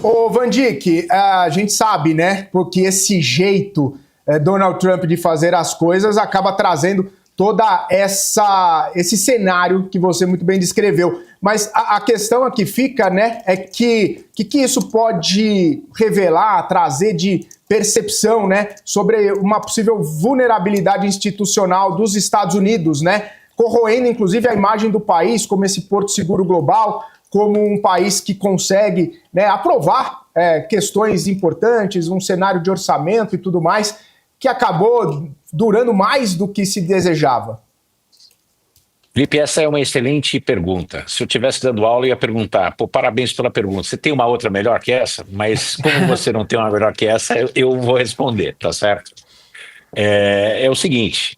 Ô, Van Dijk, a gente sabe, né, porque esse jeito Donald Trump de fazer as coisas acaba trazendo toda esse cenário que você muito bem descreveu. Mas a questão aqui fica, né, é que isso pode revelar, trazer de percepção, né, sobre uma possível vulnerabilidade institucional dos Estados Unidos, né, corroendo inclusive a imagem do país como esse porto seguro global, como um país que consegue, né, aprovar questões importantes, um cenário de orçamento e tudo mais, que acabou durando mais do que se desejava? Felipe, essa é uma excelente pergunta. Se eu estivesse dando aula, eu ia perguntar, pô, parabéns pela pergunta. Você tem uma outra melhor que essa? Mas como você não tem uma melhor que essa, eu vou responder, tá certo? É o seguinte,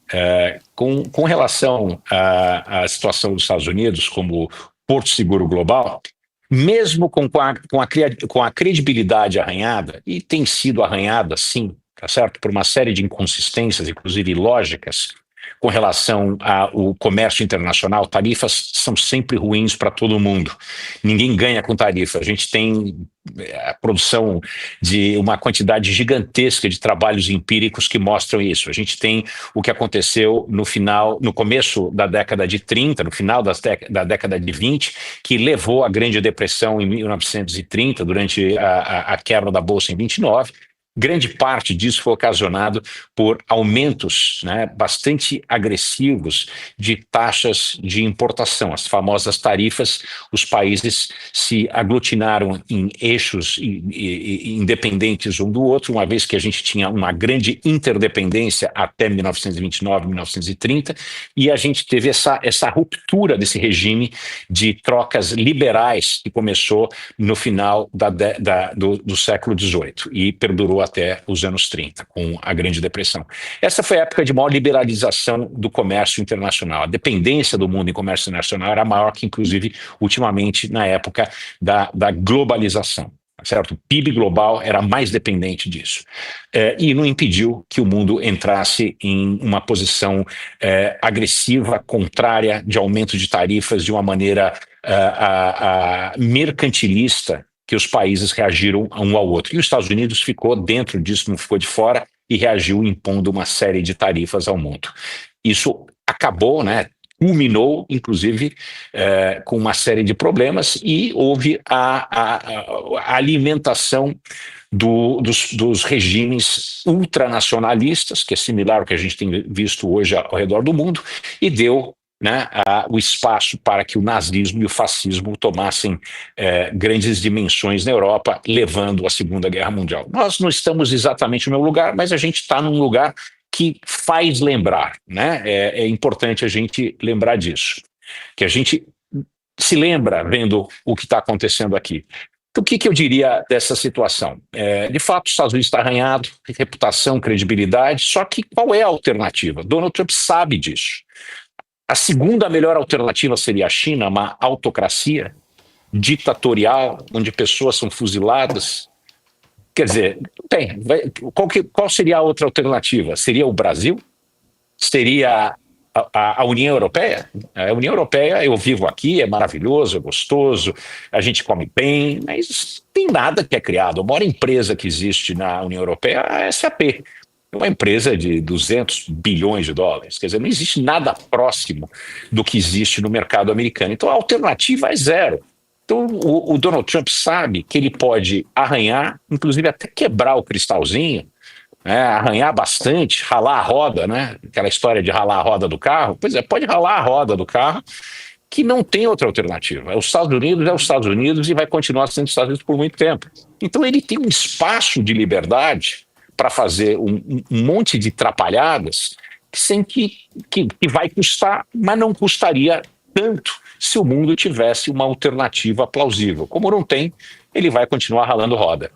com relação à situação dos Estados Unidos como Porto Seguro Global, mesmo com a credibilidade arranhada, e tem sido arranhada, sim, tá certo? Por uma série de inconsistências, inclusive lógicas, com relação ao comércio internacional, tarifas são sempre ruins para todo mundo. Ninguém ganha com tarifa. A gente tem a produção de uma quantidade gigantesca de trabalhos empíricos que mostram isso. A gente tem o que aconteceu no começo da década de 30, no final da década de 20, que levou à Grande Depressão em 1930, durante a quebra da Bolsa em 29. Grande parte disso foi ocasionado por aumentos, né, bastante agressivos de taxas de importação, as famosas tarifas. Os países se aglutinaram em eixos independentes um do outro, uma vez que a gente tinha uma grande interdependência até 1929, 1930, e a gente teve essa ruptura desse regime de trocas liberais que começou no final do século XVIII e perdurou até os anos 30, com a Grande Depressão. Essa foi a época de maior liberalização do comércio internacional. A dependência do mundo em comércio internacional era maior que, inclusive, ultimamente, na época da globalização. Certo? O PIB global era mais dependente disso. E não impediu que o mundo entrasse em uma posição agressiva, contrária, de aumento de tarifas de uma maneira mercantilista, que os países reagiram um ao outro. E os Estados Unidos ficou dentro disso, não ficou de fora, e reagiu impondo uma série de tarifas ao mundo. Isso acabou, né? Culminou, inclusive, com uma série de problemas, e houve a alimentação dos regimes ultranacionalistas, que é similar ao que a gente tem visto hoje ao redor do mundo, e deu, né, o espaço para que o nazismo e o fascismo tomassem grandes dimensões na Europa, levando à Segunda Guerra Mundial. Nós não estamos exatamente no mesmo lugar, mas a gente está num lugar que faz lembrar, né? É importante a gente lembrar disso, que a gente se lembra vendo o que está acontecendo aqui. Então, o que eu diria dessa situação? De fato, os Estados Unidos está arranhado, reputação, credibilidade, só que qual é a alternativa? Donald Trump sabe disso. A segunda melhor alternativa seria a China, uma autocracia ditatorial, onde pessoas são fuziladas. Quer dizer, bem, qual seria a outra alternativa? Seria o Brasil? Seria a União Europeia? A União Europeia, eu vivo aqui, é maravilhoso, é gostoso, a gente come bem, mas tem nada que é criado. A maior empresa que existe na União Europeia é a SAP. É uma empresa de 200 bilhões de dólares. Quer dizer, não existe nada próximo do que existe no mercado americano. Então, a alternativa é zero. Então, o Donald Trump sabe que ele pode arranhar, inclusive até quebrar o cristalzinho, né, arranhar bastante, ralar a roda, né? Aquela história de ralar a roda do carro. Pois é, pode ralar a roda do carro, que não tem outra alternativa. Os Estados Unidos é os Estados Unidos e vai continuar sendo os Estados Unidos por muito tempo. Então, ele tem um espaço de liberdade para fazer um monte de trapalhadas sem que vai custar, mas não custaria tanto se o mundo tivesse uma alternativa plausível. Como não tem, ele vai continuar ralando roda.